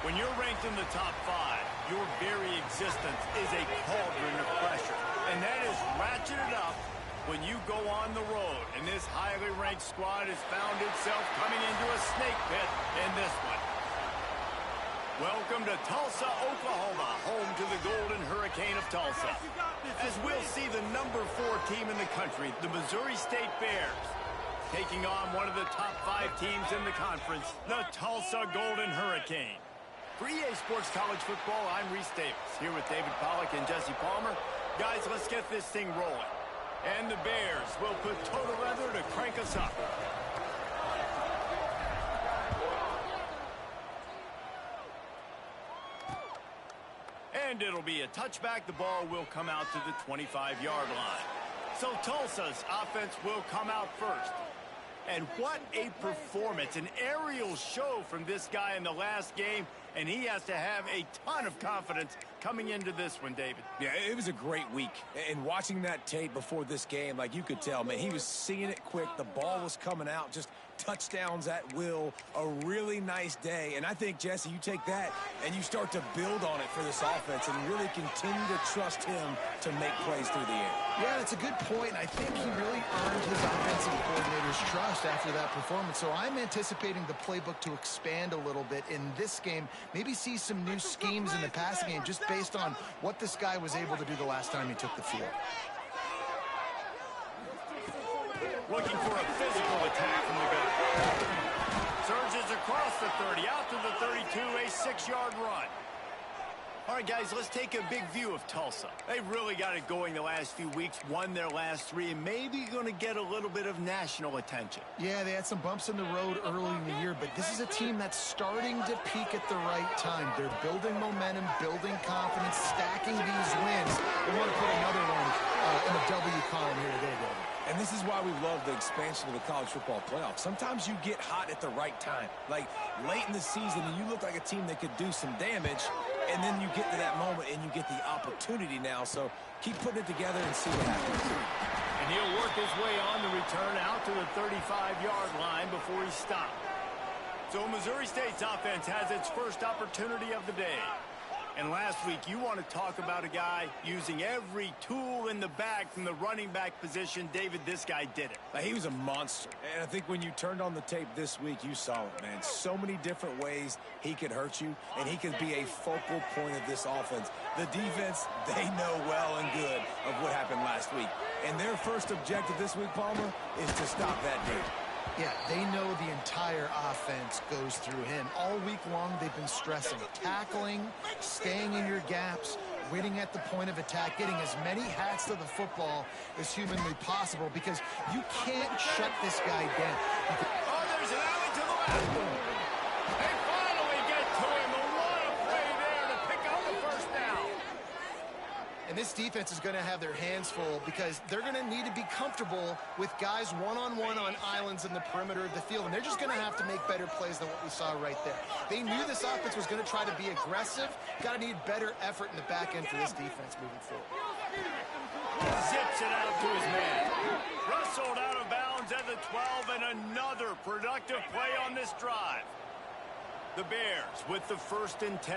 When you're ranked in the top 5, your very existence is a cauldron of pressure. And that is ratcheted up when you go on the road. And this highly ranked squad has found itself coming into a snake pit in this one. Welcome to Tulsa, Oklahoma, home to the Golden Hurricane of Tulsa. As we'll see the number 4 team in the country, the Missouri State Bears, taking on one of the top 5 teams in the conference, the Tulsa Golden Hurricane. For EA Sports College Football, I'm Reese Davis, here with David Pollack and Jesse Palmer. Guys, let's get this thing rolling. And the Bears will put total leather to crank us up. And it'll be a touchback. The ball will come out to the 25-yard line. So Tulsa's offense will come out first. And what a performance, an aerial show from this guy in the last game, and he has to have a ton of confidence coming into this one, David. Yeah, it was a great week. And watching that tape before this game, like you could tell, man, he was seeing it quick. The ball was coming out, just touchdowns at will. A really nice day. And I think, Jesse, you take that and you start to build on it for this offense and really continue to trust him to make plays through the air. Yeah, that's a good point. I think he really earned his offensive coordinator's trust after that performance. So I'm anticipating the playbook to expand a little bit in this game. Maybe see some new schemes in the passing game just based on what this guy was able to do the last time he took the field. Looking for a physical attack from the gun. Surges across the 30, out to the 32, a 6-yard run. All right, guys, let's take a big view of Tulsa. They've really got it going the last few weeks, won their last 3, and maybe going to get a little bit of national attention. Yeah, they had some bumps in the road early in the year, but this is a team that's starting to peak at the right time. They're building momentum, building confidence, stacking these wins. They want to put another one in the W column here today, David. And this is why we love the expansion of the college football playoffs. Sometimes you get hot at the right time. Like late in the season, and you look like a team that could do some damage, and then you get to that moment and you get the opportunity now. So keep putting it together and see what happens. And he'll work his way on the return out to the 35-yard line before he stopped. So Missouri State's offense has its first opportunity of the day. And last week, you want to talk about a guy using every tool in the bag from the running back position. David, this guy did it. He was a monster. And I think when you turned on the tape this week, you saw it, man. So many different ways he could hurt you, and he could be a focal point of this offense. The defense, they know well and good of what happened last week. And their first objective this week, Palmer, is to stop that dude. Yeah, they know the entire offense goes through him. All week long, they've been stressing tackling, staying in your gaps, winning at the point of attack, getting as many hats to the football as humanly possible because you can't shut this guy down. Oh, there's an alley to the left. They finally get to him. A lot of play there to pick up the first down. And this defense is going to have their hands full because they're going to need to be comfortable with guys one-on-one on islands in the perimeter of the field. And they're just going to have to make better plays than what we saw right there. They knew this offense was going to try to be aggressive. Got to need better effort in the back end for this defense moving forward. Zips it out to his man. Rustled out of bounds at the 12, and another productive play on this drive. The Bears with the 1st and 10.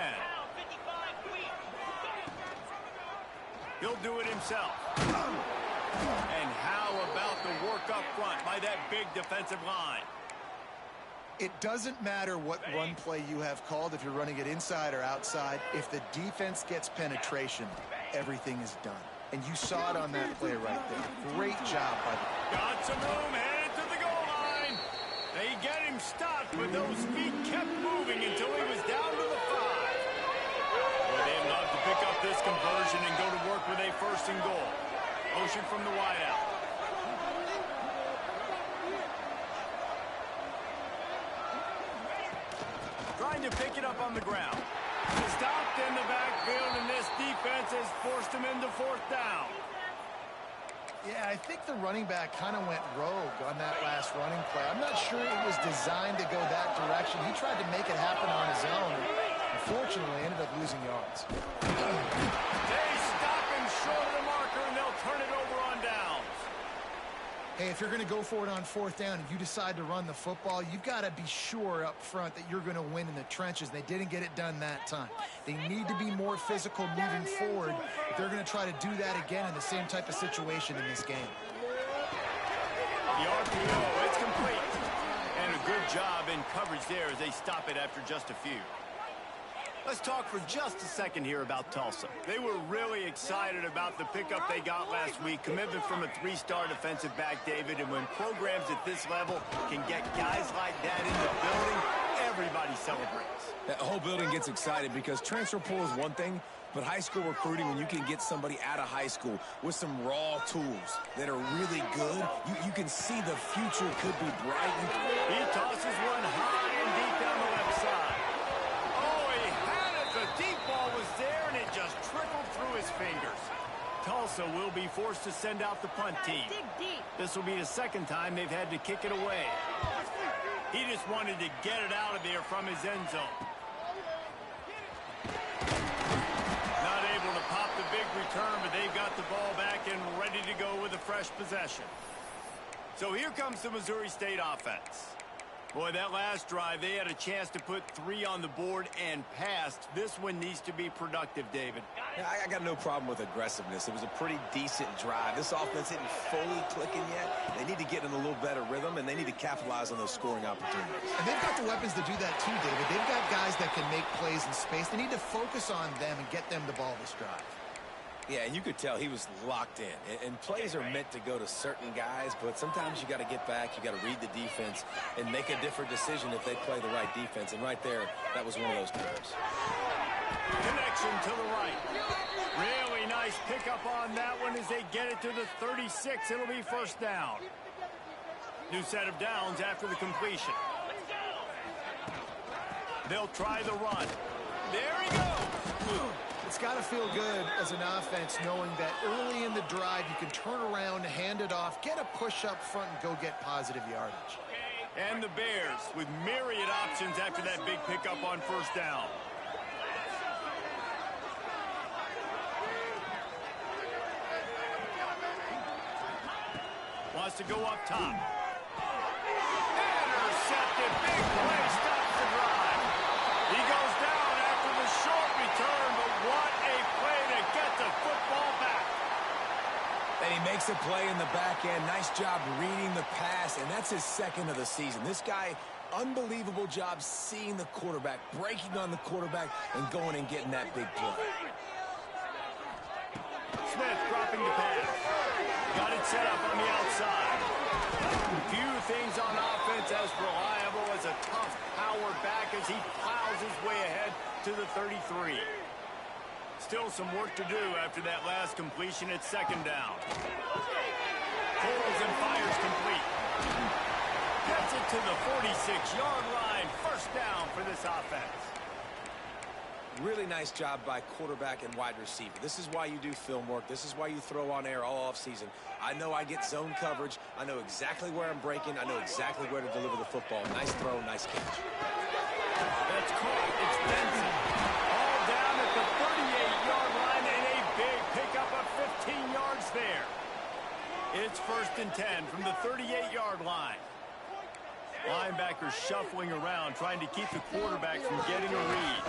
He'll do it himself. And how about the work up front by that big defensive line? It doesn't matter what run play you have called, if you're running it inside or outside. If the defense gets penetration, everything is done. And you saw it on that play right there. Great job by the... Got some room, headed to the goal line. They get him stopped, but those feet kept moving until he was down to the 5. They'd love to pick up this conversion and go to work with a 1st and goal. Motion from the wideout. Trying to pick it up on the ground. Stopped in the backfield, and this defense has forced him into 4th down. Yeah, I think the running back kind of went rogue on that last running play. I'm not sure it was designed to go that direction. He tried to make it happen on his own. Unfortunately, ended up losing yards. They stop him short of the marker, and they'll turn it over on downs. Hey, if you're going to go for it on 4th down and you decide to run the football, you've got to be sure up front that you're going to win in the trenches. They didn't get it done that time. They need to be more physical moving forward if they're going to try to do that again in the same type of situation in this game. The RPO, it's complete. And a good job in coverage there as they stop it after just a few. Let's talk for just a second here about Tulsa. They were really excited about the pickup they got last week. Commitment from a 3-star defensive back, David. And when programs at this level can get guys like that in the building, everybody celebrates. The whole building gets excited because transfer portal is one thing, but high school recruiting, when you can get somebody out of high school with some raw tools that are really good, you can see the future could be bright. He tosses one high and deep down the left side. Oh, he had it. The deep ball was there, and it just trickled through his fingers. Tulsa will be forced to send out the punt team. This will be the second time they've had to kick it away. He just wanted to get it out of there from his end zone. Not able to pop the big return, but they've got the ball back and ready to go with a fresh possession. So here comes the Missouri State offense. Boy, that last drive, they had a chance to put 3 on the board and passed. This one needs to be productive, David. Yeah, I got no problem with aggressiveness. It was a pretty decent drive. This offense isn't fully clicking yet. They need to get in a little better rhythm, and they need to capitalize on those scoring opportunities. And they've got the weapons to do that too, David. They've got guys that can make plays in space. They need to focus on them and get them the ball this drive. Yeah, and you could tell he was locked in. And plays are meant to go to certain guys, but sometimes you got to get back, you got to read the defense, and make a different decision if they play the right defense. And right there, that was one of those times. Connection to the right. Really nice pickup on that one as they get it to the 36. It'll be first down. New set of downs after the completion. They'll try the run. There he goes. It's got to feel good as an offense knowing that early in the drive you can turn around, hand it off, get a push up front, and go get positive yardage. And the Bears with myriad options after that big pickup on first down. Wants to go up top. Intercepted. Big play. Stops the drive. He goes down after the short return, but what a play to get the football back. And he makes a play in the back end. Nice job reading the pass, and that's his second of the season. This guy, unbelievable job seeing the quarterback, breaking on the quarterback, and going and getting that big play. Smith dropping the pass. Got it set up on the outside. Few things on offense as reliable as a tough power back as he plows his way ahead to the 33. Still some work to do after that last completion at second down. Pulls and fires complete. Gets it to the 46-yard line. First down for this offense. Really nice job by quarterback and wide receiver. This is why you do film work. This is why you throw on air all offseason. I know I get zone coverage. I know exactly where I'm breaking. I know exactly where to deliver the football. Nice throw, nice catch. That's caught. It's Benson. All down at the 38-yard line and a big pickup of 15 yards there. It's first and 10 from the 38-yard line. Linebackers shuffling around, trying to keep the quarterback from getting a read.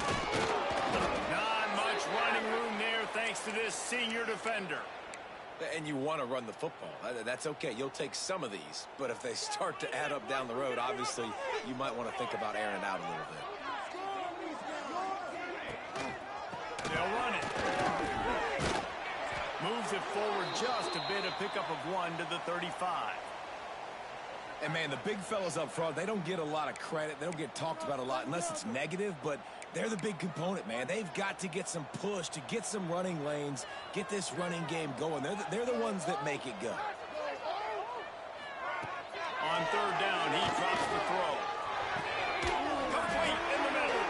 Not much running room there thanks to this senior defender. And you want to run the football. That's okay. You'll take some of these. But if they start to add up down the road, obviously, you might want to think about airing it out a little bit. They'll run it. Moves it forward just a bit, a pickup of 1 to the 35. And, man, the big fellas up front, they don't get a lot of credit. They don't get talked about a lot unless it's negative, but they're the big component, man. They've got to get some push, to get some running lanes, get this running game going. They're the ones that make it go. On third down, he drops the throw. Complete in the middle.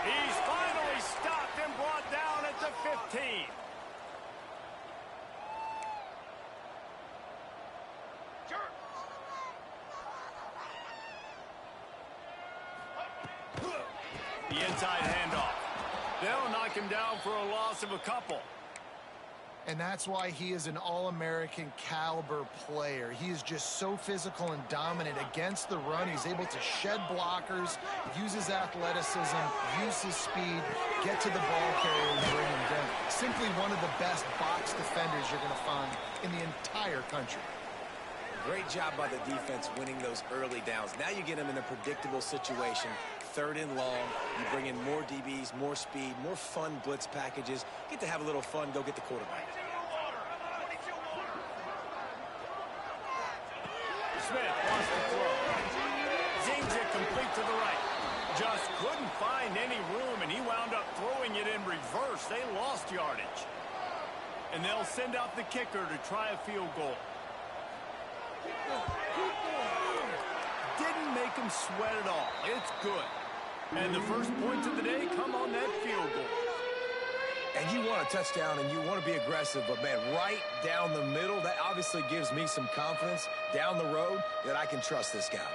He's finally stopped and brought down at the 15. The inside handoff. They'll knock him down for a loss of a couple. And that's why he is an All-American caliber player. He is just so physical and dominant against the run. He's able to shed blockers, use his athleticism, use his speed, get to the ball carrier and bring him down. Simply one of the best box defenders you're going to find in the entire country. Great job by the defense winning those early downs. Now you get them in a predictable situation. 3rd and long, you bring in more DBs, more speed, more fun blitz packages. Get to have a little fun, go get the quarterback. Smith wants to throw. Zings it complete to the right. Just couldn't find any room, and he wound up throwing it in reverse. They lost yardage. And they'll send out the kicker to try a field goal. Didn't make him sweat at all. It's good. And the first points of the day come on that field goal. And you want a touchdown and you want to be aggressive, but man, right down the middle, that obviously gives me some confidence down the road that I can trust this guy.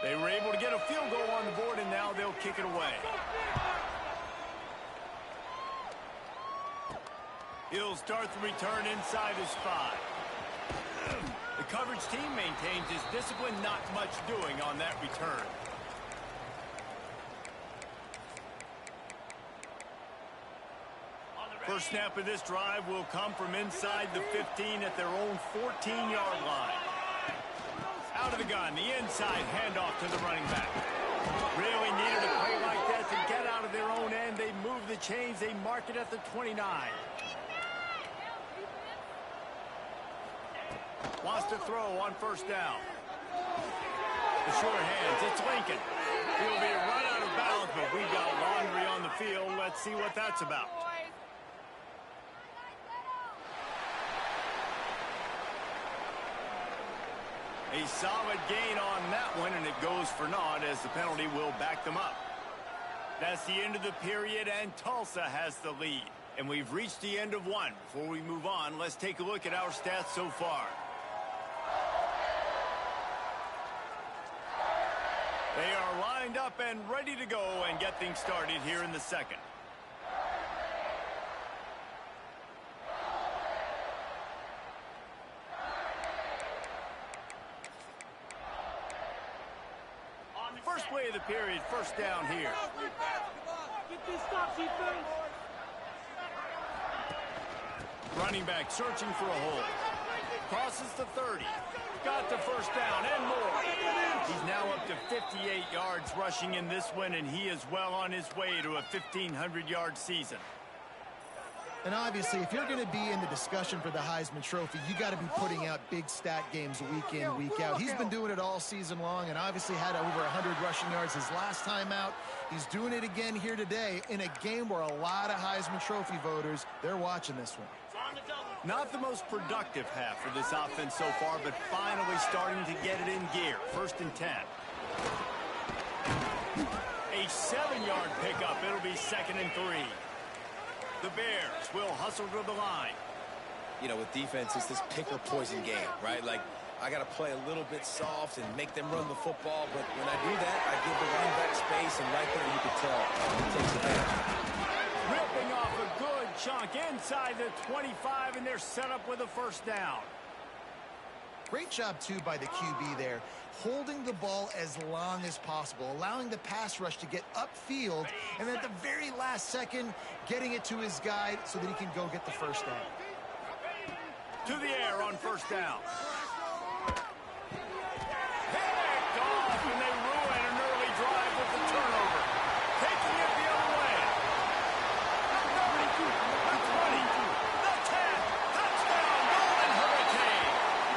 They were able to get a field goal on the board, and now they'll kick it away. He'll start the return inside his 5. The coverage team maintains his discipline, not much doing on that return. First snap of this drive will come from inside the 15 at their own 14-yard line. Out of the gun, the inside handoff to the running back. Really needed a play like that to get out of their own end. They move the chains. They mark it at the 29. Wants to throw on first down. The short hands, it's Lincoln. He'll be run out of bounds, but we've got laundry on the field. Let's see what that's about. A solid gain on that one, and it goes for naught as the penalty will back them up. That's the end of the period, and Tulsa has the lead. And we've reached the end of one. Before we move on, let's take a look at our stats so far. They are lined up and ready to go and get things started here in the second. First play of the period, first down here. Get this stop, defense. Running back searching for a hole. Crosses the 30. Got the first down and more. He's now up to 58 yards rushing in this one, and he is well on his way to a 1,500-yard season. And obviously, if you're going to be in the discussion for the Heisman Trophy, you got to be putting out big stat games week in, week out. He's been doing it all season long and obviously had over 100 rushing yards his last time out. He's doing it again here today in a game where a lot of Heisman Trophy voters, they're watching this one. Not the most productive half for this offense so far, but finally starting to get it in gear. First and 10. A 7-yard pickup. It'll be 2nd and 3. The Bears will hustle to the line. You know, with defense, it's this pick or poison game, right? Like, I got to play a little bit soft and make them run the football, but when I do that, I give the running back space, and right there you can tell he takes advantage. Ripping off a good chunk inside the 25, and they're set up with a first down. Great job, too, by the QB there, holding the ball as long as possible, allowing the pass rush to get upfield, and at the very last second, getting it to his guy so that he can go get the first down. To the air on first down. Picked off, and they ruin an early drive with the turnover. Taking it the other way. The 30, the 20, the 10. Touchdown, Golden Hurricane.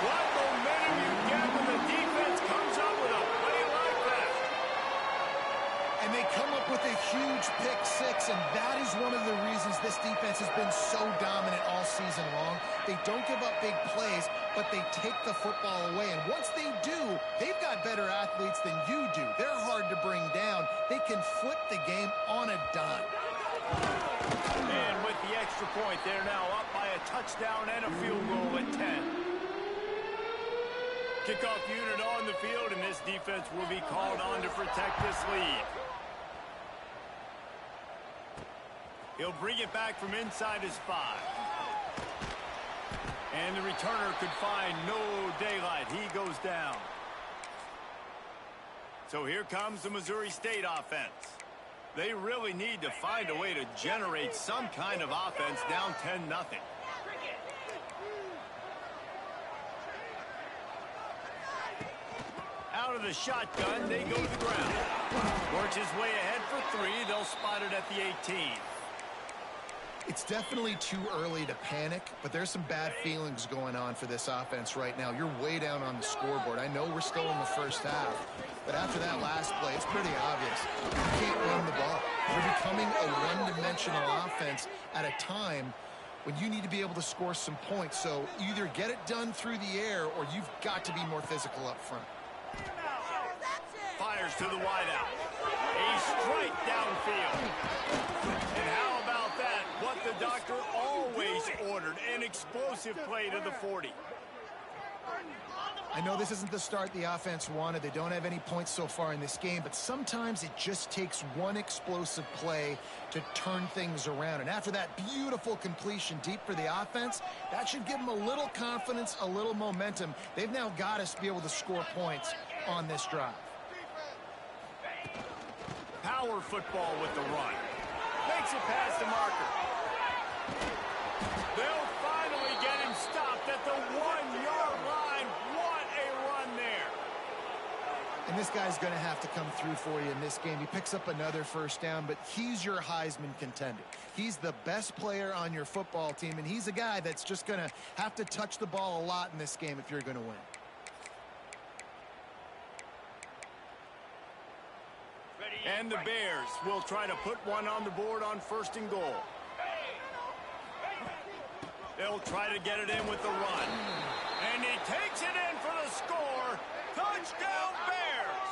What momentum you get when the defense comes up with a play like that. And they come up with a huge pick six, and that is one of the reasons this defense has been so dominant all season long. They don't give up big plays, but they take the football away. And once they do, they've got better athletes than you do. They're hard to bring down. They can flip the game on a dime. And with the extra point, they're now up by a touchdown and a field goal at 10. Kickoff unit on the field, and this defense will be called on to protect this lead. He'll bring it back from inside his 5. And the returner could find no daylight. He goes down. So here comes the Missouri State offense. They really need to find a way to generate some kind of offense down 10-0. Out of the shotgun, they go to the ground. Works his way ahead for 3. They'll spot it at the 18. It's definitely too early to panic, but there's some bad feelings going on for this offense right now. You're way down on the scoreboard. I know we're still in the first half, but after that last play, it's pretty obvious. You can't run the ball. You're becoming a one-dimensional offense at a time when you need to be able to score some points. So either get it done through the air or you've got to be more physical up front. Fires to the wideout. A strike downfield. And how about that? What the doctor always ordered. An explosive play to the 40. I know this isn't the start the offense wanted. They don't have any points so far in this game, but sometimes it just takes one explosive play to turn things around. And after that beautiful completion deep for the offense, that should give them a little confidence, a little momentum. They've now got us to be able to score points on this drive. Power football with the run. Makes it past the marker. They'll finally get him stopped at the 1-yard line. What a run there. And this guy's going to have to come through for you in this game. He picks up another first down, but he's your Heisman contender. He's the best player on your football team, and he's a guy that's just going to have to touch the ball a lot in this game if you're going to win. And the Bears will try to put one on the board on 1st and goal. They'll try to get it in with the run. And he takes it in for the score. Touchdown, Bears!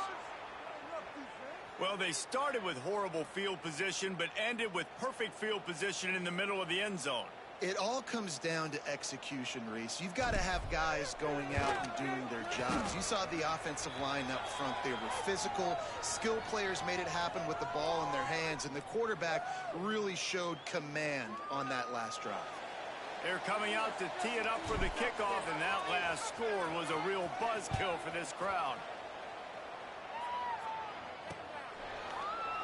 Well, they started with horrible field position, but ended with perfect field position in the middle of the end zone. It all comes down to execution, Reese. You've got to have guys going out and doing their jobs. You saw the offensive line up front. They were physical. Skill players made it happen with the ball in their hands, and the quarterback really showed command on that last drive. They're coming out to tee it up for the kickoff, and that last score was a real buzzkill for this crowd.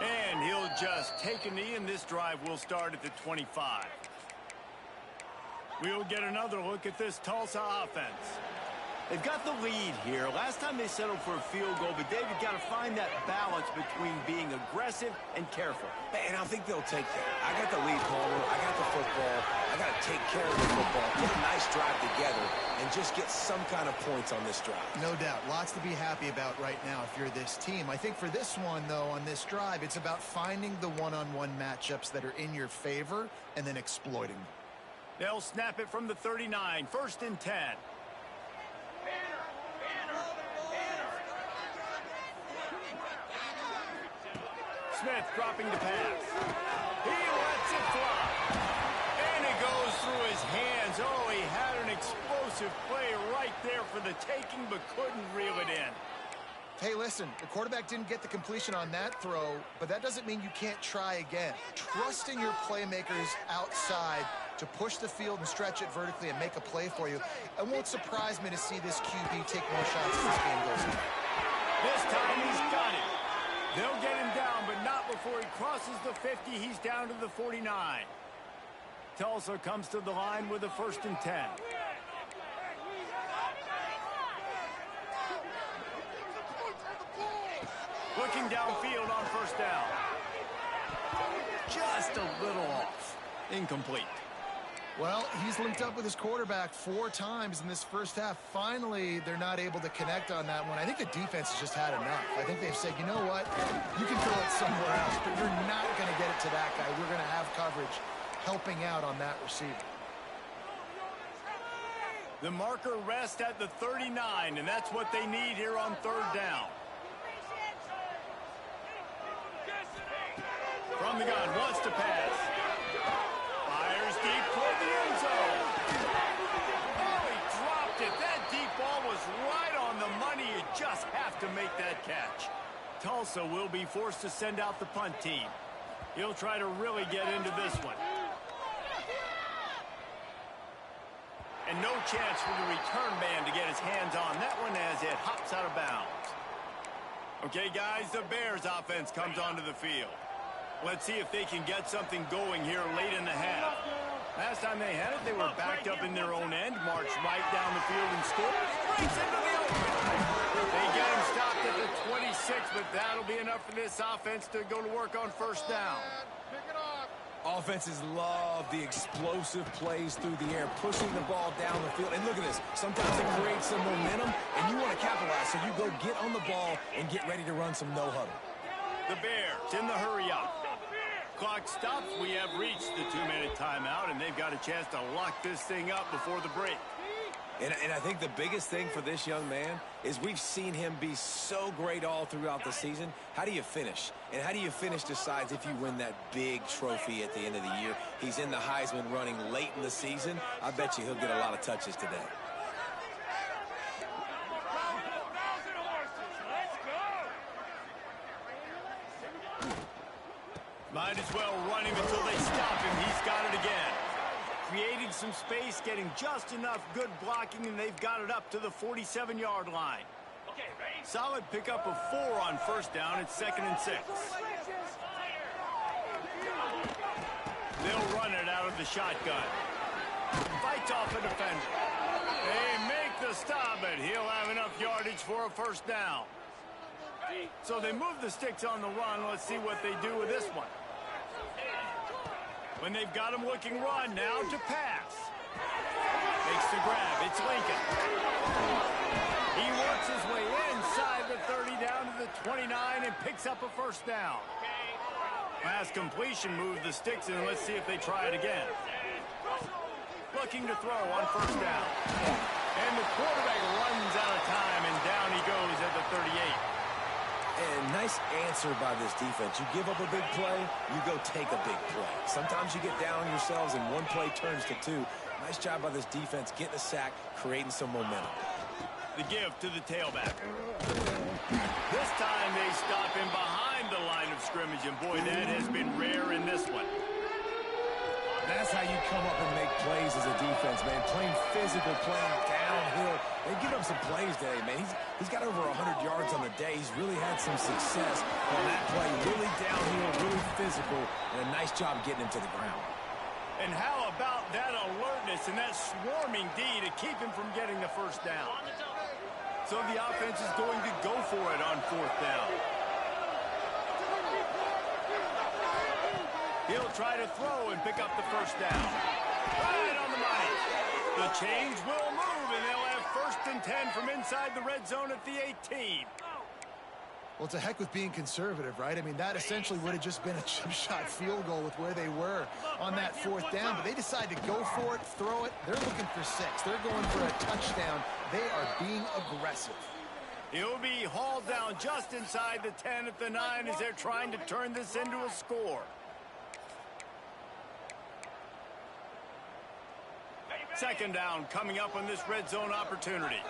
And he'll just take a knee, and this drive will start at the 25. We'll get another look at this Tulsa offense. They've got the lead here. Last time they settled for a field goal, but David got to find that balance between being aggressive and careful. And I think they'll take that. I got the lead, Palmer. I got the football. I got to take care of the football, put a nice drive together, and just get some kind of points on this drive. No doubt. Lots to be happy about right now if you're this team. I think for this one, though, on this drive, it's about finding the one-on-one matchups that are in your favor and then exploiting them. They'll snap it from the 39. 1st and 10. Smith dropping the pass. He lets it fly. And it goes through his hands. Oh, he had an explosive play right there for the taking, but couldn't reel it in. Hey, listen, the quarterback didn't get the completion on that throw, but that doesn't mean you can't try again. Trust in your playmakers outside to push the field and stretch it vertically and make a play for you. It won't surprise me to see this QB take more shots as this game goes on. This time he's got it. They'll get him down, but not before he crosses the 50. He's down to the 49. Tulsa comes to the line with a 1st and 10. Looking downfield on 1st down. Just a little off. Incomplete. Well, he's linked up with his quarterback 4 times in this first half. Finally, they're not able to connect on that one. I think the defense has just had enough. I think they've said, you know what? You can throw it somewhere else, but you're not going to get it to that guy. We're going to have coverage helping out on that receiver. The marker rests at the 39, and that's what they need here on 3rd down. From the gun, wants to pass. Fires deep toward the end zone. Oh, he dropped it. That deep ball was right on the money. You just have to make that catch. Tulsa will be forced to send out the punt team. He'll try to really get into this one. And no chance for the return man to get his hands on that one as it hops out of bounds. Okay, guys, the Bears offense comes onto the field. Let's see if they can get something going here late in the half. Last time they had it, they were backed up in their own end, marched right down the field and scored. Straight into the open. They get him stopped at the 26, but that'll be enough for this offense to go to work on first down. Offenses love the explosive plays through the air, pushing the ball down the field. And look at this. Sometimes it creates some momentum, and you want to capitalize, so you go get on the ball and get ready to run some no-huddle. The Bears in the hurry-up. Clock stops. We have reached the 2-minute timeout, and they've got a chance to lock this thing up before the break. And I think the biggest thing for this young man is we've seen him be so great all throughout the season. How do you finish? And how do you finish decides if you win that big trophy at the end of the year. He's in the Heisman running late in the season. I bet you he'll get a lot of touches today. Might as well run him until they stop him. He's got it again. Creating some space, getting just enough good blocking, and they've got it up to the 47-yard line. Solid pickup of 4 on first down. It's 2nd and 6. They'll run it out of the shotgun. Fights off a defender. They make the stop, but he'll have enough yardage for a first down. So they move the sticks on the run. Let's see what they do with this one. When they've got him looking run, now to pass. Makes the grab. It's Lincoln. He works his way inside the 30 down to the 29 and picks up a first down. Pass completion, move the sticks, and let's see if they try it again. Looking to throw on first down. And the quarterback runs out of time, and down he goes at the 38. And nice answer by this defense. You give up a big play, you go take a big play. Sometimes you get down on yourselves and one play turns to 2. Nice job by this defense getting a sack, creating some momentum. The give to the tailback. This time they stop him behind the line of scrimmage, and boy, that has been rare in this one. That's how you come up and make plays as a defense, man. Playing physical, playing downhill. They give up some plays today, man. He's got over 100 yards on the day. He's really had some success on that play. Really downhill, really physical, and a nice job getting him to the ground. And how about that alertness and that swarming D to keep him from getting the first down? So the offense is going to go for it on fourth down. He'll try to throw and pick up the first down. Right on the money. The chains will move, and they'll have 1st and 10 from inside the red zone at the 18. Well, it's a heck with being conservative, right? I mean, that essentially would have just been a chip shot field goal with where they were on that 4th down. But they decide to go for it, throw it. They're looking for 6. They're going for a touchdown. They are being aggressive. He'll be hauled down just inside the 10 at the 9 as they're trying to turn this into a score. 2nd down coming up on this red zone opportunity.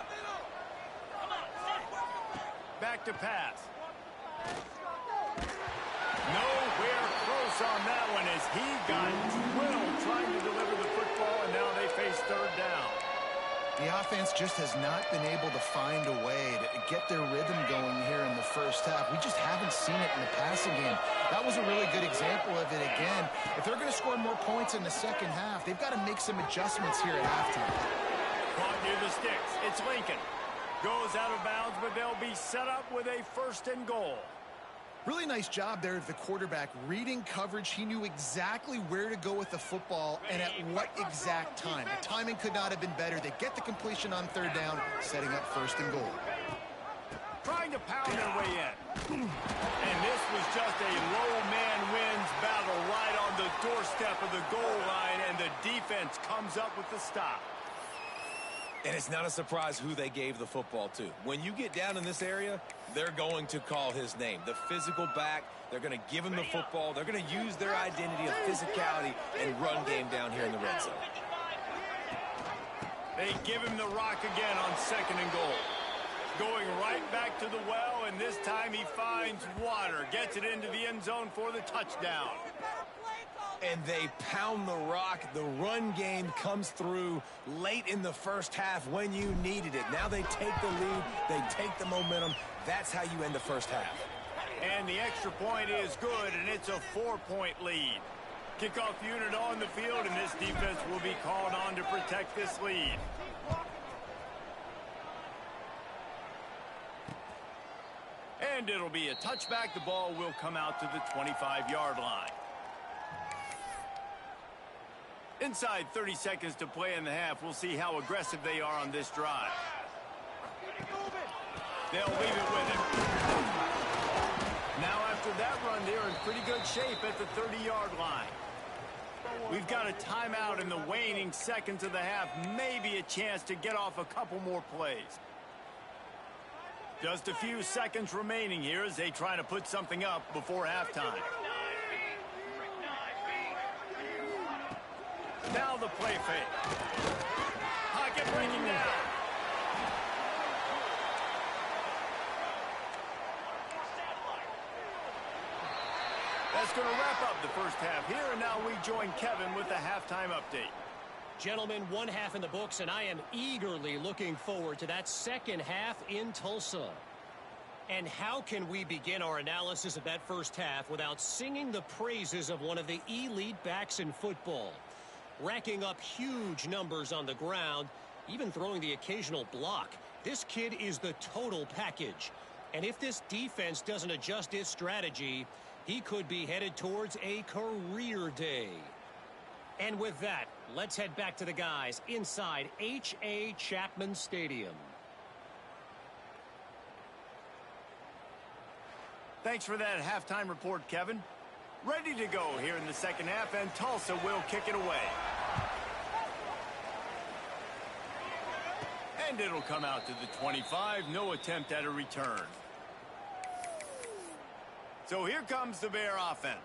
Back to pass. Nowhere close on that one as he got drilled trying to deliver the football, and now they face 3rd down. The offense just has not been able to find a way to get their rhythm going here in the first half. We just haven't seen it in the passing game. That was a really good example of it again. If they're going to score more points in the second half, they've got to make some adjustments here at halftime. Caught near the sticks. It's Lincoln. Goes out of bounds, but they'll be set up with a 1st and goal. Really nice job there of the quarterback reading coverage. He knew exactly where to go with the football and at what exact time. The timing could not have been better. They get the completion on 3rd down, setting up 1st and goal. Trying to pound their way in. And this was just a low man wins battle right on the doorstep of the goal line, and the defense comes up with the stop. And it's not a surprise who they gave the football to. When you get down in this area, they're going to call his name. The physical back, they're going to give him the football. They're going to use their identity of physicality and run game down here in the red zone. They give him the rock again on 2nd and goal. Going right back to the well, and this time he finds water. Gets it into the end zone for the touchdown. and they pound the rock. The run game comes through late in the first half when you needed it. Now they take the lead. They take the momentum. That's how you end the first half. And the extra point is good, and it's a 4-point lead. Kickoff unit on the field, and this defense will be called on to protect this lead. And it'll be a touchback. The ball will come out to the 25-yard line. Inside 30 seconds to play in the half. We'll see how aggressive they are on this drive. They'll leave it with him. Now after that run, they're in pretty good shape at the 30-yard line. We've got a timeout in the waning seconds of the half. Maybe a chance to get off a couple more plays. Just a few seconds remaining here as they try to put something up before halftime. Now the play fake. Pocket breaking down. That's going to wrap up the first half here, and now we join Kevin with the halftime update. Gentlemen, one half in the books, and I am eagerly looking forward to that second half in Tulsa. And how can we begin our analysis of that first half without singing the praises of one of the elite backs in football? Racking up huge numbers on the ground, even throwing the occasional block. This kid is the total package. And if this defense doesn't adjust its strategy, he could be headed towards a career day. And with that, let's head back to the guys inside H.A. Chapman Stadium. Thanks for that halftime report, Kevin. Ready to go here in the second half, and Tulsa will kick it away. And it'll come out to the 25. No attempt at a return. So here comes the Bear offense.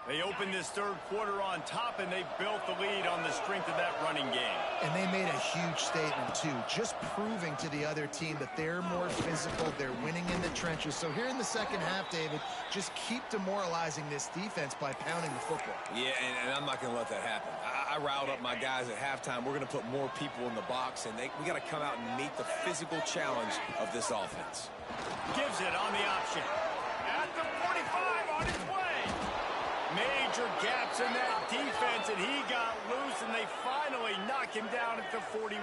They opened this third quarter on top, and they built the lead on the strength of that running game. And they made a huge statement, too, just proving to the other team that they're more physical, they're winning in the trenches. So here in the second half, David, just keep demoralizing this defense by pounding the football. Yeah, and I'm not going to let that happen. I riled up my guys at halftime. We're going to put more people in the box, and we got to come out and meet the physical challenge of this offense. Gives it on the option. At the 45, on his way. Major gaps in that defense, and he got loose, and they finally knock him down at the 41.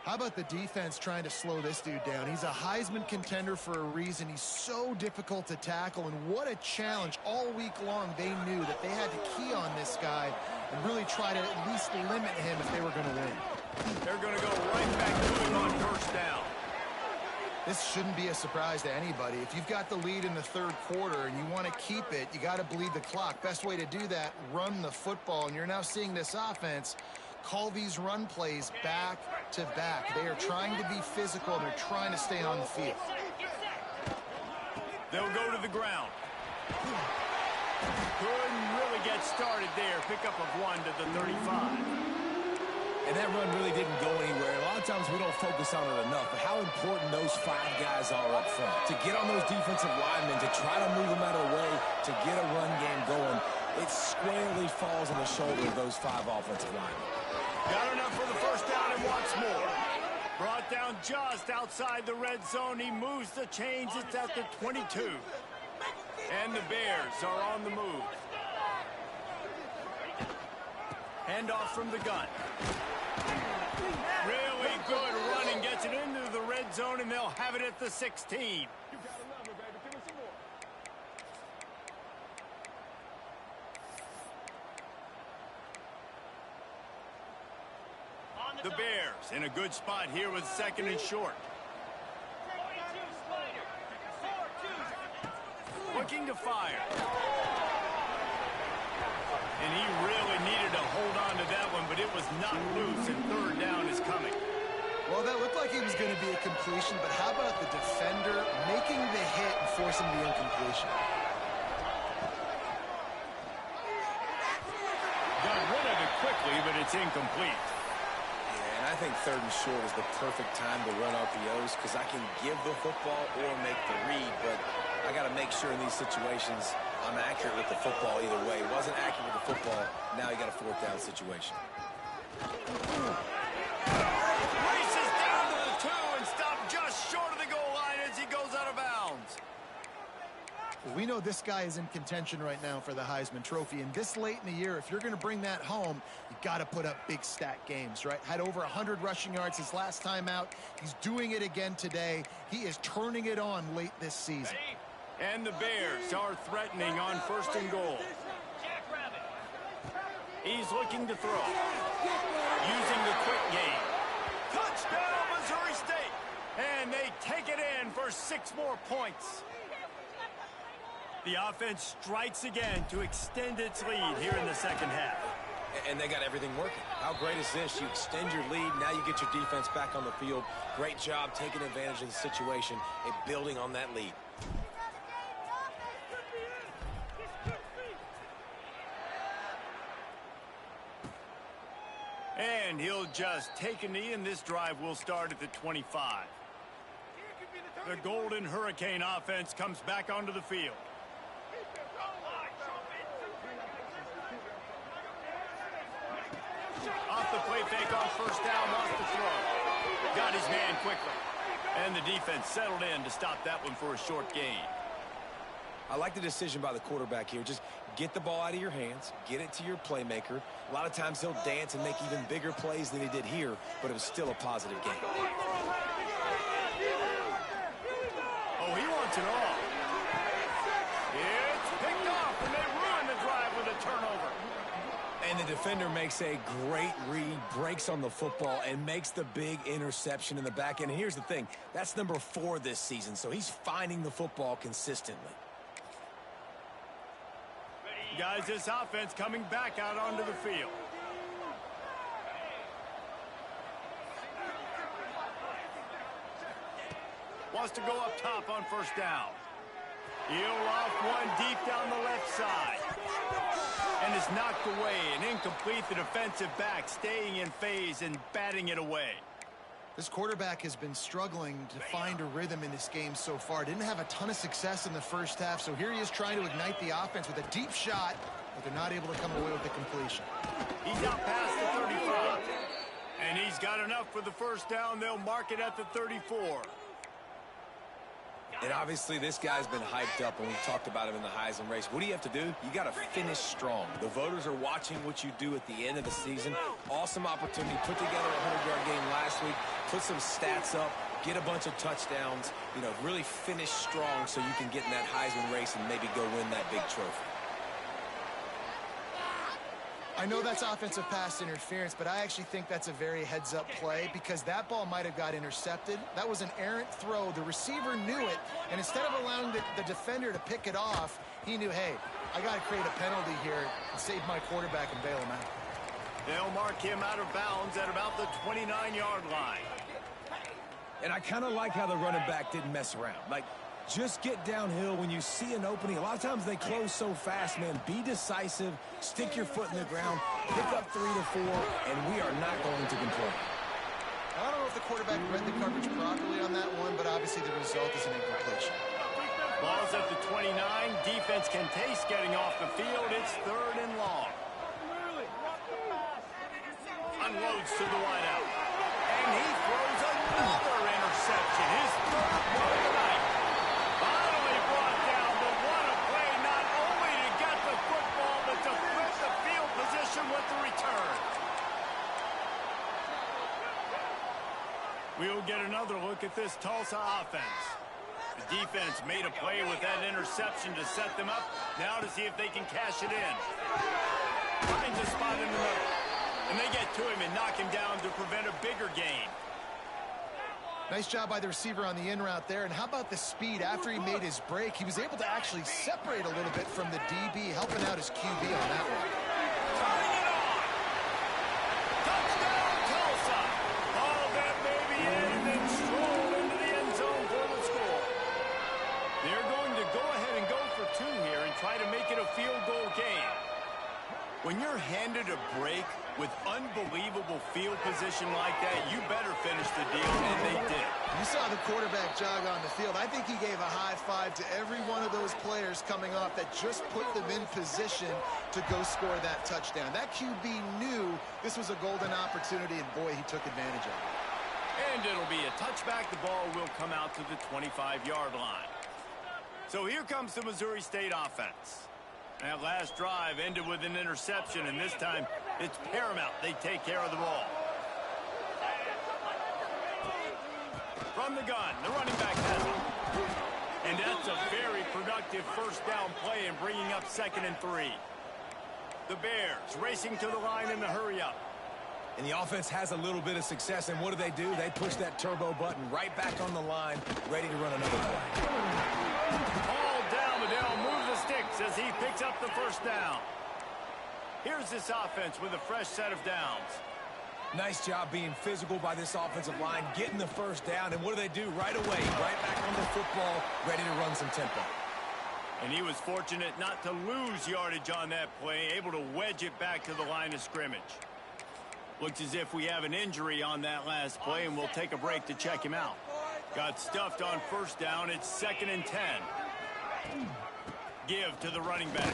How about the defense trying to slow this dude down? He's a Heisman contender for a reason. He's so difficult to tackle, and what a challenge. All week long, they knew that they had to key on this guy and really try to at least limit him if they were going to win. They're going to go right back to him on first down. This shouldn't be a surprise to anybody. If you've got the lead in the third quarter and you want to keep it, you got to bleed the clock. Best way to do that, run the football. And you're now seeing this offense call these run plays back to back. They are trying to be physical, and they're trying to stay on the field. They'll go to the ground. Couldn't really get started there. Pickup of 1 to the 35. And that run really didn't go anywhere. A lot of times we don't focus on it enough, but how important those 5 guys are up front. To get on those defensive linemen, to try to move them out of the way, to get a run game going, it squarely falls on the shoulder of those 5 offensive linemen. Got enough for the first down and wants more. Brought down just outside the red zone. He moves the chains. It's at the 22. And the Bears are on the move. Handoff from the gun. Really good running. Gets it into the red zone, and they'll have it at the 16. The Bears in a good spot here with second and short. Looking to fire. And he really needed to hold on to that one, but it was not loose, and third down is coming. Well, that looked like it was going to be a completion, but how about the defender making the hit and forcing the incompletion? Got rid of it quickly, but it's incomplete. Yeah, and I think 3rd and short is the perfect time to run RPOs because I can give the football or make the read, but I got to make sure in these situations I'm accurate with the football either way. Wasn't accurate with the football. Now you got a 4th down situation. Races down to the 2 and stopped just short of the goal line as he goes out of bounds. We know this guy is in contention right now for the Heisman Trophy, and this late in the year, if you're going to bring that home, you got to put up big stat games, right? Had over 100 rushing yards his last time out. He's doing it again today. He is turning it on late this season. And the Bears are threatening on 1st and goal. He's looking to throw. Using the quick game. Touchdown, Missouri State! And they take it in for 6 more points. The offense strikes again to extend its lead here in the 2nd half. And they got everything working. How great is this? You extend your lead. Now you get your defense back on the field. Great job taking advantage of the situation and building on that lead. And he'll just take a knee, and this drive will start at the 25. The Golden Hurricane offense comes back onto the field. Off the play fake on 1st down, wants to throw. Got his man quickly. And the defense settled in to stop that one for a short gain. I like the decision by the quarterback here. Just get the ball out of your hands, get it to your playmaker. A lot of times he'll dance and make even bigger plays than he did here, but it was still a positive game. Oh, he wants it all. It's picked off, and they ruin the drive with a turnover. And the defender makes a great read, breaks on the football, and makes the big interception in the back end. And here's the thing, that's number 4 this season, so he's finding the football consistently. Guys, this offense coming back out onto the field. Wants to go up top on 1st down. He'll off one deep down the left side. And is knocked away and incomplete. The defensive back staying in phase and batting it away. This quarterback has been struggling to find a rhythm in this game so far. Didn't have a ton of success in the 1st half, so here he is trying to ignite the offense with a deep shot, but they're not able to come away with the completion. He's out past the 35. And he's got enough for the 1st down. They'll mark it at the 34. And obviously this guy's been hyped up, and we've talked about him in the Heisman race. What do you have to do? You got to finish strong. The voters are watching what you do at the end of the season. Awesome opportunity. Put together a 100-yard game last week. Put some stats up. Get a bunch of touchdowns. You know, really finish strong so you can get in that Heisman race and maybe go win that big trophy. I know that's offensive pass interference, but I actually think that's a very heads-up play because that ball might have got intercepted. That was an errant throw. The receiver knew it, and instead of allowing the defender to pick it off, he knew, hey, I got to create a penalty here and save my quarterback and bail him out. They'll mark him out of bounds at about the 29-yard line. And I kind of like how the running back didn't mess around. Like, just get downhill when you see an opening. A lot of times they close so fast, man. Be decisive, stick your foot in the ground, pick up 3 to 4, and we are not going to complain. I don't know if the quarterback read the coverage properly on that one, but obviously the result is an incompletion. Ball's at the 29. Defense can taste getting off the field. It's 3rd and long. Unloads to the wideout. And he throws another interception. His 3rd one of the night. Finally brought down, but what a play, not only to get the football, but to flip the field position with the return. We'll get another look at this Tulsa offense. The defense made a play with that interception to set them up. Now to see if they can cash it in. Finds a spot in the middle. And they get to him and knock him down to prevent a bigger gain. Nice job by the receiver on the in route there. And how about the speed? After he made his break, he was able to actually separate a little bit from the DB, helping out his QB on that one. Turning it on. Touchdown, Tulsa. All that baby in and then stroll into the end zone for the score. They're going to go ahead and go for 2 here and try to make it a field goal game. When you're handed a break with unbelievable field position, possession like that, you better finish the deal, and they did. You saw the quarterback jog on the field. I think he gave a high five to every one of those players coming off that just put them in position to go score that touchdown. That QB knew this was a golden opportunity, and boy, he took advantage of it. And it'll be a touchback. The ball will come out to the 25-yard line. So here comes the Missouri State offense. That last drive ended with an interception, and this time it's paramount they take care of the ball. From the gun, the running back has it. And that's a very productive first down play and bringing up 2nd and 3. The Bears racing to the line in the hurry-up. And the offense has a little bit of success, and what do? They push that turbo button right back on the line, ready to run another play. Ball down, but they'll move the sticks as he picks up the first down. Here's this offense with a fresh set of downs. Nice job being physical by this offensive line, getting the first down, and what do? Right away, right back on the football, ready to run some tempo. And he was fortunate not to lose yardage on that play, able to wedge it back to the line of scrimmage. Looks as if we have an injury on that last play, and we'll take a break to check him out. Got stuffed on first down. It's 2nd and 10. Give to the running back.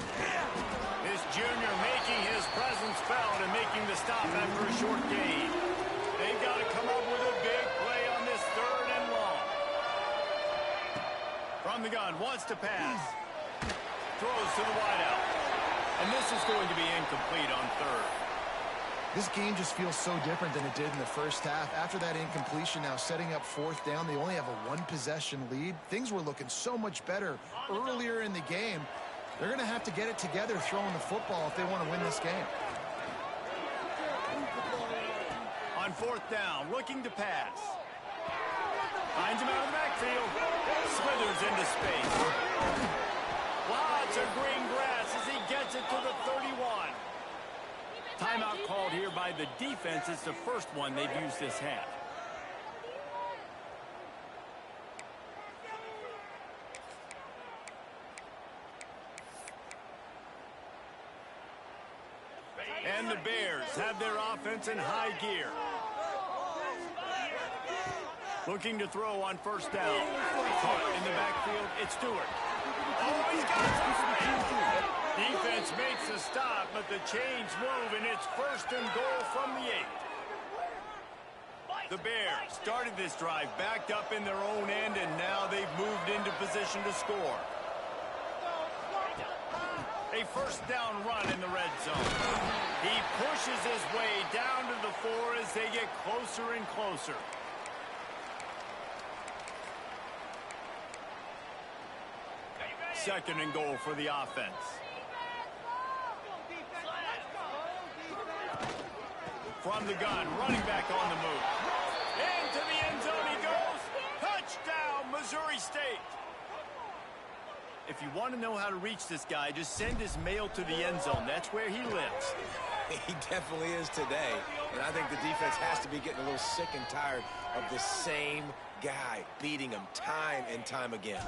This junior making his presence felt and making the stop after a short gain. They've got to come up with a big play on this 3rd and long. From the gun, wants to pass. Throws to the wideout. And this is going to be incomplete on 3rd. This game just feels so different than it did in the first half. After that incompletion, now setting up 4th down, they only have a 1-possession lead. Things were looking so much better earlier in the game. They're going to have to get it together throwing the football if they want to win this game. On 4th down, looking to pass. Finds him out of the backfield. Slithers into space. Lots of green grass as he gets it to the 31. Timeout called here by the defense. It's the first one they've used this half. And the Bears have their offense in high gear. Looking to throw on first down. Caught in the backfield, it's Stewart. Oh, he's got some space. Defense makes a stop, but the chains move, and it's 1st and goal from the 8. The Bears started this drive backed up in their own end, and now they've moved into position to score. A first down run in the red zone. He pushes his way down to the 4 as they get closer and closer. Second and goal for the offense. From the gun, running back on the move. Into the end zone he goes. Touchdown, Missouri State. If you want to know how to reach this guy, just send his mail to the end zone. That's where he lives. He definitely is today. And I think the defense has to be getting a little sick and tired of the same guy beating him time and time again.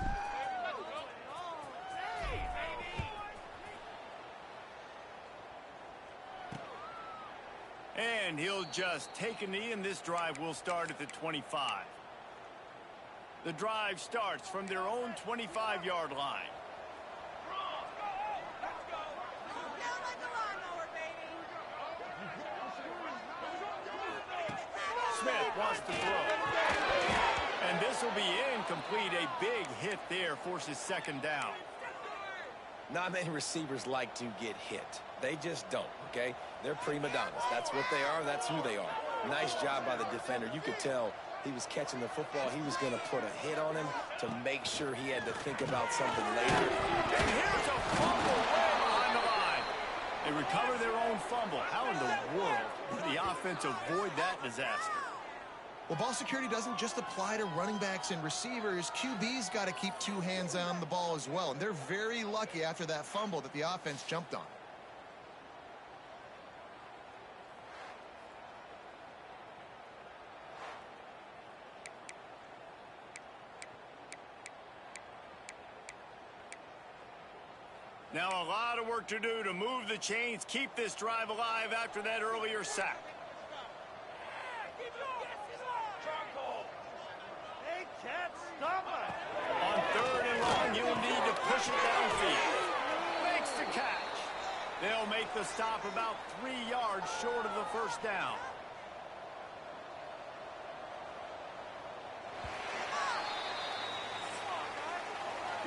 And he'll just take a knee, and this drive will start at the 25. The drive starts from their own 25-yard line. Smith wants to throw. And this will be incomplete. A big hit there forces 2nd down. Not many receivers like to get hit. They just don't, okay? They're prima donnas. That's what they are. That's who they are. Nice job by the defender. You could tell he was catching the football. He was going to put a hit on him to make sure he had to think about something later. And here's a fumble way behind the line. They recover their own fumble. How in the world did the offense avoid that disaster? Well, ball security doesn't just apply to running backs and receivers. QB's got to keep 2 hands on the ball as well. And they're very lucky after that fumble that the offense jumped on. Now a lot of work to do to move the chains, keep this drive alive after that earlier sack. it downfield. Makes the catch. They'll make the stop about 3 yards short of the first down.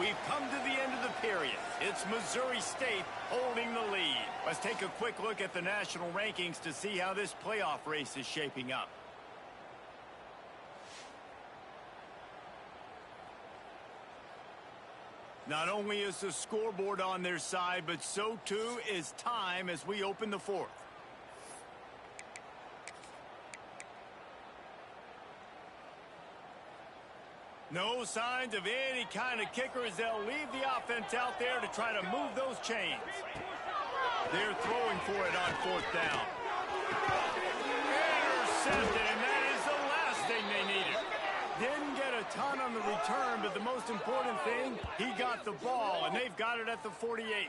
We've come to the end of the period. It's Missouri State holding the lead. Let's take a quick look at the national rankings to see how this playoff race is shaping up. Not only is the scoreboard on their side, but so too is time as we open the fourth. No signs of any kind of kicker as they'll leave the offense out there to try to move those chains. They're throwing for it on fourth down. Intercepted, and that is the last thing they needed. Didn't get a ton on the return, but the most important thing, he got the ball, and they've got it at the 48.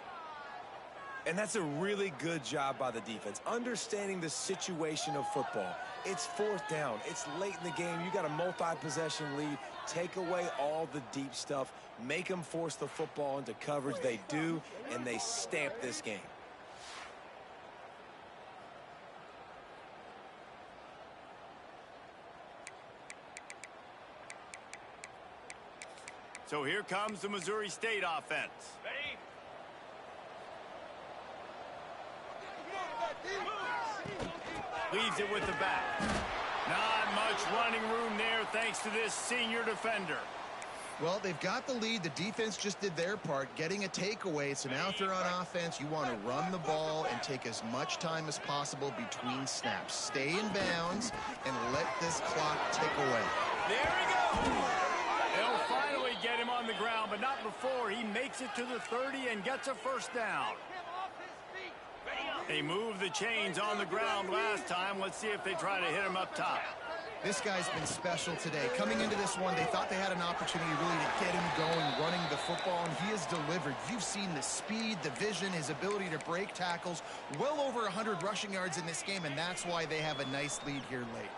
And that's a really good job by the defense, understanding the situation of football. It's fourth down. It's late in the game. You got a multi-possession lead. Take away all the deep stuff. Make them force the football into coverage. They do, and they stamp this game. So here comes the Missouri State offense. Leaves it with the back. Not much running room there thanks to this senior defender. Well, they've got the lead. The defense just did their part, getting a takeaway. So now if you're on offense, you want to run the ball and take as much time as possible between snaps. Stay in bounds and let this clock tick away. There he goes. They'll finally get him on the ground, but not before he makes it to the 30 and gets a first down. They moved the chains on the ground last time. Let's see if they try to hit him up top. This guy's been special today. Coming into this one, they thought they had an opportunity really to get him going, running the football, and he has delivered. You've seen the speed, the vision, his ability to break tackles. Well over 100 rushing yards in this game, and that's why they have a nice lead here late.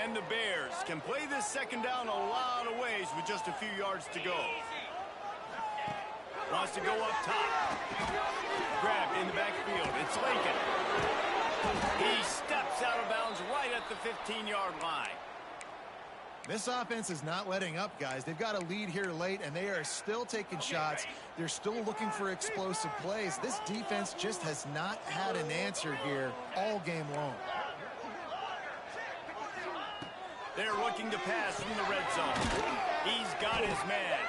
And the Bears can play this second down a lot of ways with just a few yards to go. Wants to go up top. Grabbed in the backfield. It's Lincoln. He steps out of bounds right at the 15-yard line. This offense is not letting up, guys. They've got a lead here late, and they are still taking shots. They're still looking for explosive plays. This defense just has not had an answer here all game long. They're looking to pass from the red zone. He's got his man.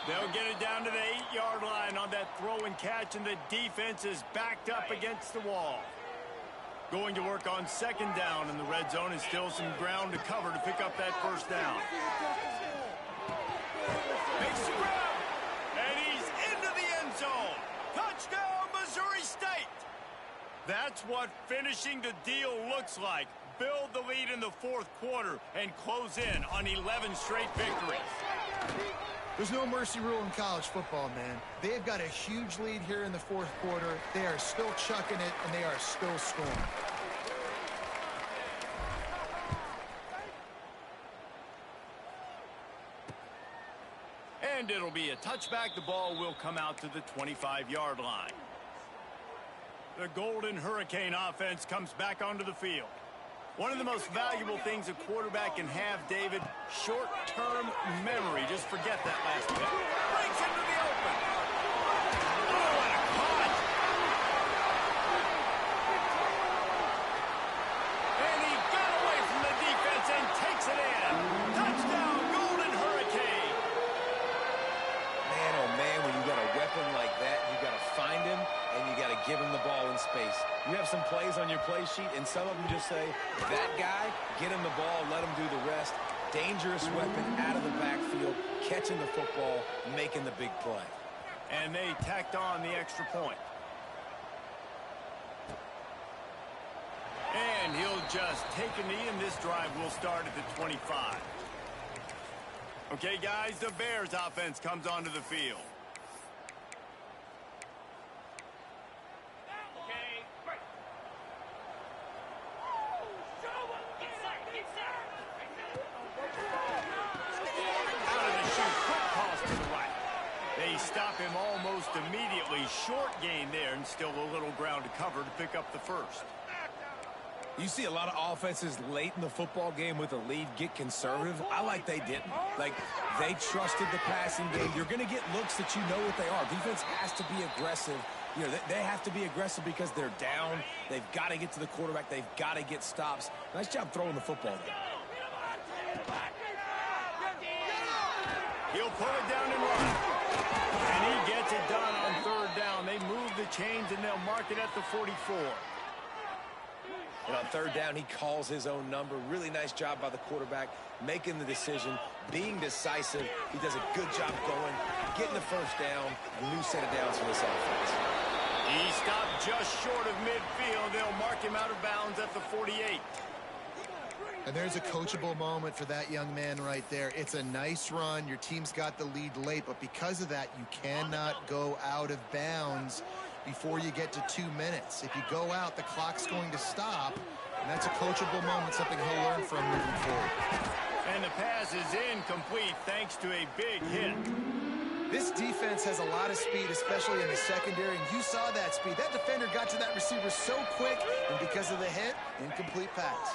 They'll get it down to the 8-yard line on that throw and catch, and the defense is backed up against the wall. Going to work on second down in the red zone, and still some ground to cover to pick up that first down. Makes the grab, and he's into the end zone. Touchdown, Missouri State. That's what finishing the deal looks like. Build the lead in the fourth quarter and close in on 11 straight victories. There's no mercy rule in college football, man. They've got a huge lead here in the fourth quarter. They are still chucking it, and they are still scoring. And it'll be a touchback. The ball will come out to the 25-yard line. The Golden Hurricane offense comes back onto the field. One of the most valuable things a quarterback can have, David, short-term memory. Just forget that last bit. Breaks into the open. Oh, what a catch. And he got away from the defense and takes it in. Touchdown, Golden Hurricane. Man, oh man, when you got a weapon like that, you got to find him and you got to give him the ball in space. You have some plays on your play sheet, and some of them just say, that guy, get him the ball, let him do the rest. Dangerous weapon out of the backfield, catching the football, making the big play. And they tacked on the extra point. And he'll just take a knee, and this drive will start at the 25. Okay, guys, the Bears offense comes onto the field. They immediately. Short gain there, and still a little ground to cover to pick up the first. You see a lot of offenses late in the football game with a lead get conservative. I like they didn't. Like, they trusted the passing game. You're going to get looks that you know what they are. Defense has to be aggressive. You know, they have to be aggressive because they're down. They've got to get to the quarterback. They've got to get stops. Nice job throwing the football there. He'll pull it down and run. And he gets it done on third down. They move the chains, and they'll mark it at the 44. And on third down, he calls his own number. Really nice job by the quarterback, making the decision, being decisive. He does a good job going, getting the first down. A new set of downs for this offense. He stopped just short of midfield. They'll mark him out of bounds at the 48. And there's a coachable moment for that young man right there. It's a nice run. Your team's got the lead late, but because of that, you cannot go out of bounds before you get to 2 minutes. If you go out, the clock's going to stop, and that's a coachable moment, something he'll learn from moving forward. And the pass is incomplete thanks to a big hit. This defense has a lot of speed, especially in the secondary, and you saw that speed. That defender got to that receiver so quick, and because of the hit, incomplete pass.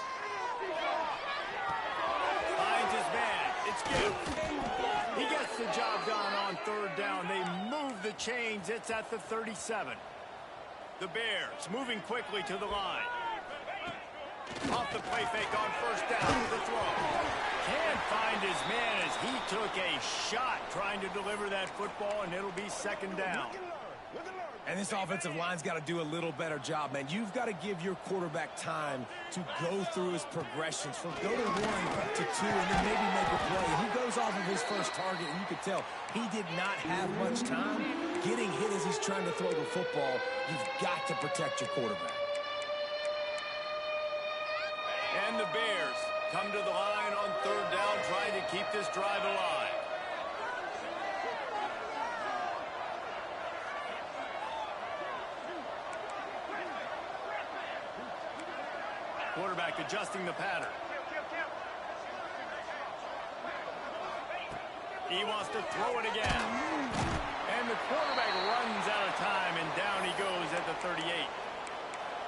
Finds his man. It's Gibbs. He gets the job done on third down. They move the chains. It's at the 37. The Bears moving quickly to the line. Off the play fake on first down. The throw. Can't find his man as he took a shot trying to deliver that football, and it'll be second down. And this offensive line's got to do a little better job, man. You've got to give your quarterback time to go through his progressions from go to 1 to 2 and then maybe make a play. And he goes off of his first target, and you could tell he did not have much time getting hit as he's trying to throw the football. You've got to protect your quarterback. And the Bears come to the line on third down, trying to keep this drive alive. Quarterback adjusting the pattern. He wants to throw it again. And the quarterback runs out of time, and down he goes at the 38.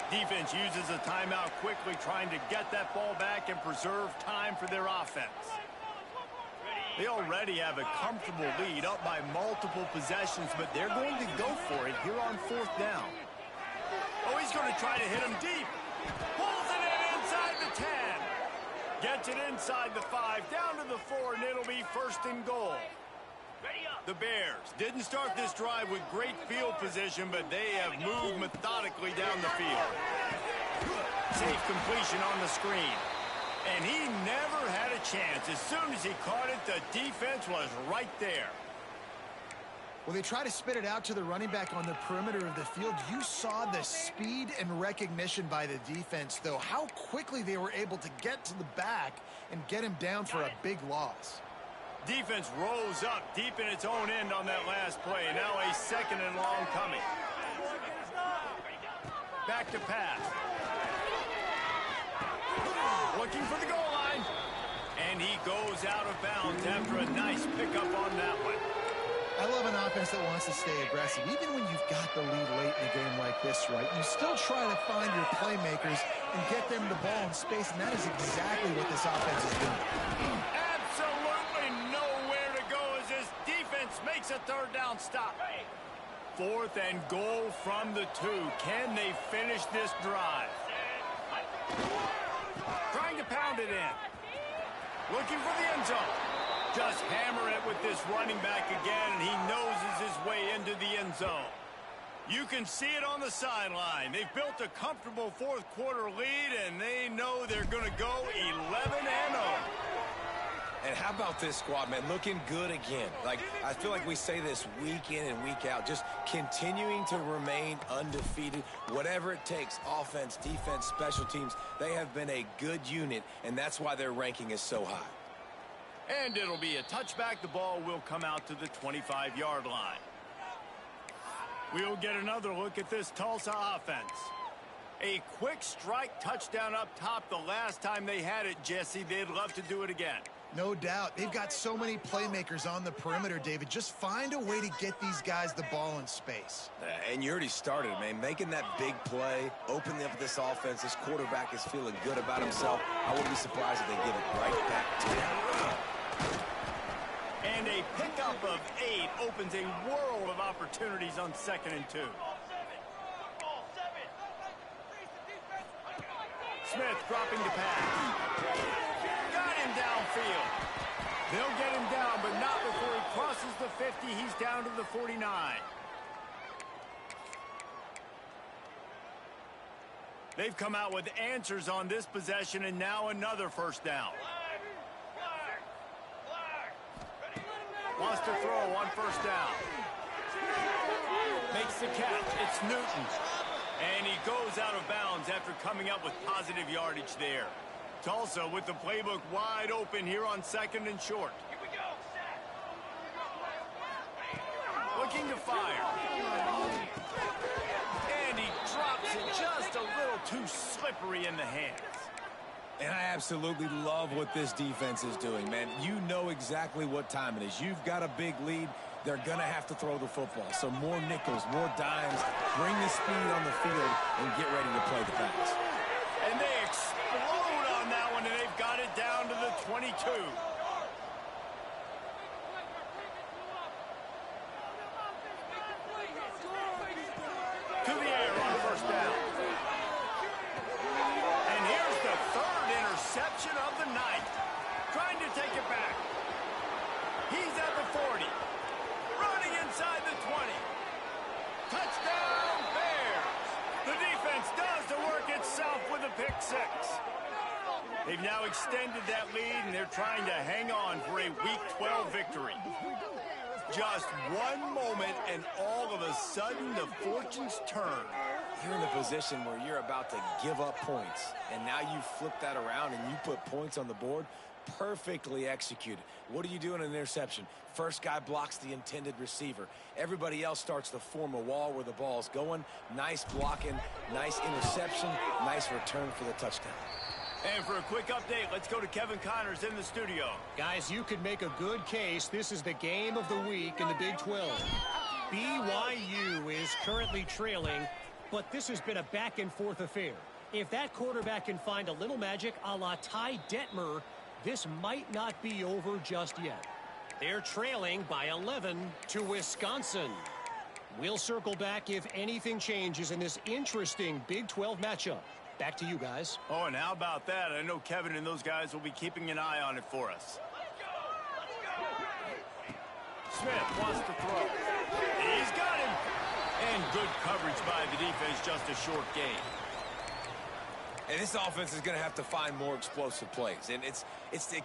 Defense uses a timeout quickly, trying to get that ball back and preserve time for their offense. They already have a comfortable lead, up by multiple possessions, but they're going to go for it here on fourth down. Oh, he's going to try to hit him deep. Pulls it in inside the 10. Gets it inside the 5, down to the 4, and it'll be first and goal. The Bears didn't start this drive with great field position, but they have moved methodically down the field. Safe completion on the screen. And he never had a chance. As soon as he caught it, the defense was right there. Well, they try to spit it out to the running back on the perimeter of the field. You saw the speed and recognition by the defense, though. How quickly they were able to get to the back and get him down for a big loss. Defense rose up deep in its own end on that last play. Now a second and long coming. Back to pass. Looking for the goal line. And he goes out of bounds after a nice pickup on that one. I love an offense that wants to stay aggressive. Even when you've got the lead late in a game like this, right, you still try to find your playmakers and get them the ball in space, and that is exactly what this offense is doing. Absolutely nowhere to go as this defense makes a third down stop. Fourth and goal from the 2. Can they finish this drive? Trying to pound it in. Looking for the end zone. Just hammer it with this running back again, and he noses his way into the end zone. You can see it on the sideline. They've built a comfortable fourth quarter lead, and they know they're going to go 11-0. And how about this squad, man? Looking good again. Like, I feel like we say this week in and week out, just continuing to remain undefeated. Whatever it takes, offense, defense, special teams, they have been a good unit, and that's why their ranking is so high. And it'll be a touchback. The ball will come out to the 25-yard line. We'll get another look at this Tulsa offense. A quick strike touchdown up top the last time they had it, Jesse. They'd love to do it again. No doubt. They've got so many playmakers on the perimeter, David. Just find a way to get these guys the ball in space. And you already started, man. Making that big play, opening up this offense. This quarterback is feeling good about himself. I wouldn't be surprised if they give it right back to him. And a pickup of 8 opens a world of opportunities on 2nd and 2. Smith dropping the pass. Got him downfield. They'll get him down, but not before he crosses the 50. He's down to the 49. They've come out with answers on this possession, and now another first down. Wants to throw on first down. Makes the catch. It's Newton. And he goes out of bounds after coming up with positive yardage there. Tulsa with the playbook wide open here on 2nd and short. Looking to fire. And he drops it just a little too slippery in the hands. And I absolutely love what this defense is doing, man. You know exactly what time it is. You've got a big lead. They're going to have to throw the football. So more nickels, more dimes. Bring the speed on the field and get ready to play the pass. And they explode on that one, and they've got it down to the 22. To the air on first down. And here's the 3rd interception of the night. Trying to take it back. He's at the 40. Running inside the 20. Touchdown, Bears. The defense does the work itself with a pick 6. They've now extended that lead, and they're trying to hang on for a Week 12 victory. Just one moment, and all of a sudden, the fortunes turn. You're in a position where you're about to give up points, and now you flip that around and you put points on the board. Perfectly executed. What do you do in an interception? First guy blocks the intended receiver. Everybody else starts to form a wall where the ball's going. Nice blocking, nice interception, nice return for the touchdown. And for a quick update, let's go to Kevin Connors in the studio. Guys, you could make a good case. This is the game of the week in the Big 12. BYU is currently trailing, but this has been a back-and-forth affair. If that quarterback can find a little magic a la Ty Detmer, this might not be over just yet. They're trailing by 11 to Wisconsin. We'll circle back if anything changes in this interesting Big 12 matchup. Back to you guys. Oh, and how about that? I know Kevin and those guys will be keeping an eye on it for us. Smith wants to throw. He's got him. And good coverage by the defense, just a short gain. And this offense is going to have to find more explosive plays. And it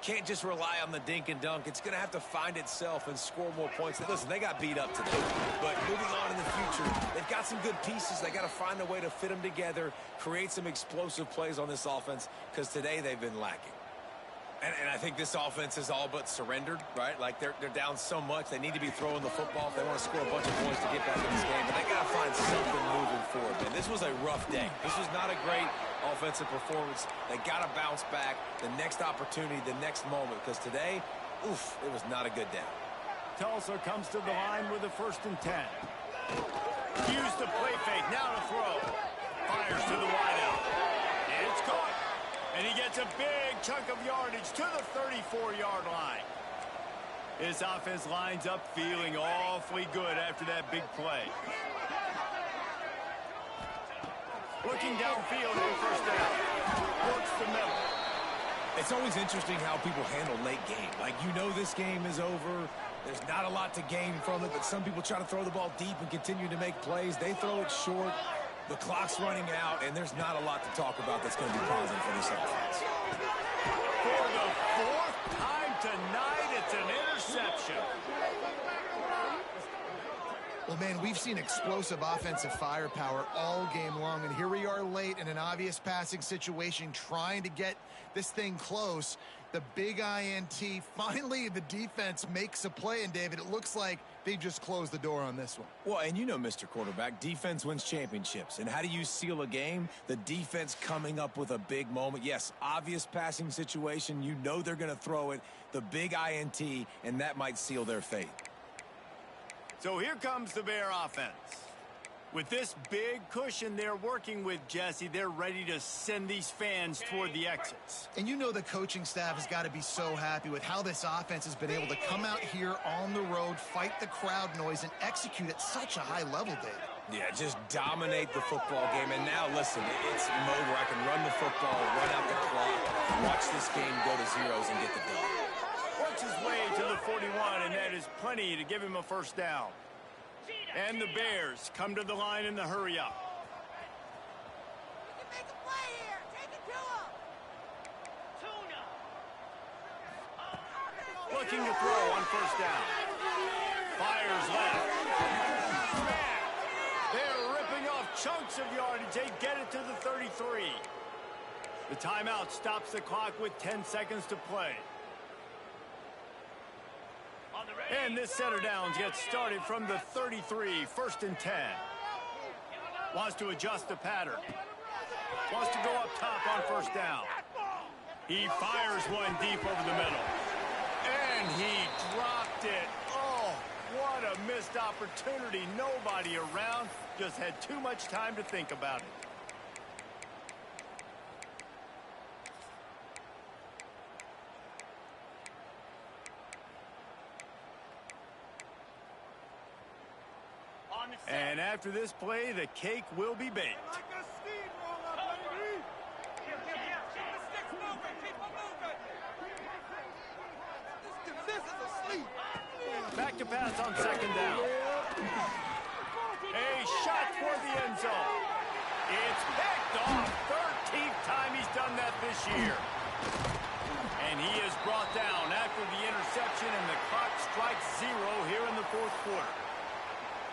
can't just rely on the dink and dunk. It's going to have to find itself and score more points. Listen, they got beat up today. But moving on in the future, they've got some good pieces. They got to find a way to fit them together, create some explosive plays on this offense, because today they've been lacking. And I think this offense is all but surrendered, right? Like, they're down so much. They need to be throwing the football if they want to score a bunch of points to get back in this game. But they got to find something moving forward, man. This was a rough day. This was not a great offensive performance. They got to bounce back. The next opportunity, the next moment. Because today, oof, it was not a good day. Tulsa comes to the line with a 1st and 10. Use the play fake. Now to throw. Fires to the wideout. It's caught. And he gets a big chunk of yardage to the 34-yard line. This offense lines up feeling awfully good after that big play. Looking downfield on first down. Works the middle. It's always interesting how people handle late game. Like, you know this game is over. There's not a lot to gain from it, but some people try to throw the ball deep and continue to make plays. They throw it short. The clock's running out, and there's not a lot to talk about that's going to be positive for this offense. For the 4th time tonight, it's an interception. Well, man, We've seen explosive offensive firepower all game long, and here we are late in an obvious passing situation trying to get this thing close. The big INT, finally the defense makes a play, and David, it looks like they just closed the door on this one. Well, and you know, Mr. Quarterback, defense wins championships. And how do you seal a game? The defense coming up with a big moment. Yes, obvious passing situation. You know they're going to throw it. The big INT, and that might seal their fate. So here comes the Bear offense. With this big cushion they're working with, Jesse, they're ready to send these fans toward the exits. And you know the coaching staff has got to be so happy with how this offense has been able to come out here on the road, fight the crowd noise, and execute at such a high level, David. Yeah, just dominate the football game. And now, listen, it's a mode where I can run the football, run out the clock, watch this game go to zeros and get the dub. Works his way to the 41, and that is plenty to give him a first down. And the Bears come to the line in the hurry-up. You can make a play here. Take it to him. Looking to throw on first down. Fires left. They're ripping off chunks of yardage. They get it to the 33. The timeout stops the clock with 10 seconds to play. And this setter downs gets started from the 33, 1st and 10. Wants to adjust the pattern. Wants to go up top on first down. He fires one deep over the middle. And he dropped it. Oh, what a missed opportunity. Nobody around. Just had too much time to think about it. And after this play, the cake will be baked. Like a steamroller, baby. Keep the sticks moving. Keep them moving. This is asleep. Back to pass on second down. A shot toward the end zone. It's picked off. 13th time he's done that this year. And he is brought down after the interception, and the clock strikes 0 here in the 4th quarter.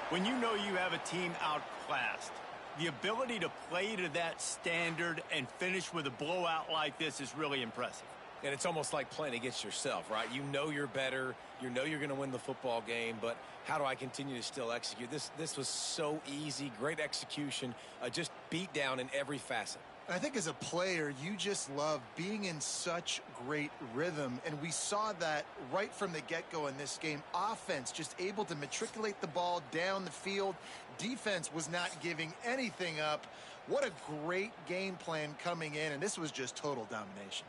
When you know you have a team outclassed, the ability to play to that standard and finish with a blowout like this is really impressive. And it's almost like playing against yourself, right? You know you're better. You know you're going to win the football game, but how do I continue to still execute? This was so easy, great execution, just beat down in every facet. I think as a player, you just love being in such great rhythm, and we saw that right from the get-go in this game. Offense just able to matriculate the ball down the field. Defense was not giving anything up. What a great game plan coming in, and this was just total domination.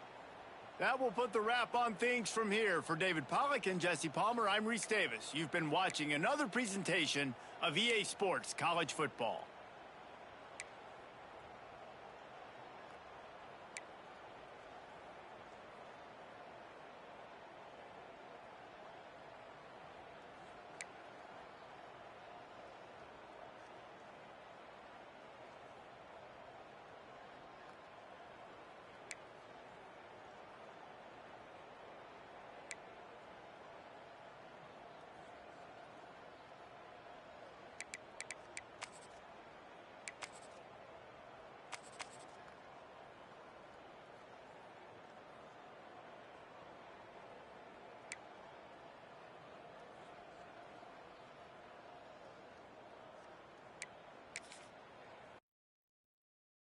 That will put the wrap on things from here. For David Pollack and Jesse Palmer, I'm Reese Davis. You've been watching another presentation of EA Sports College Football.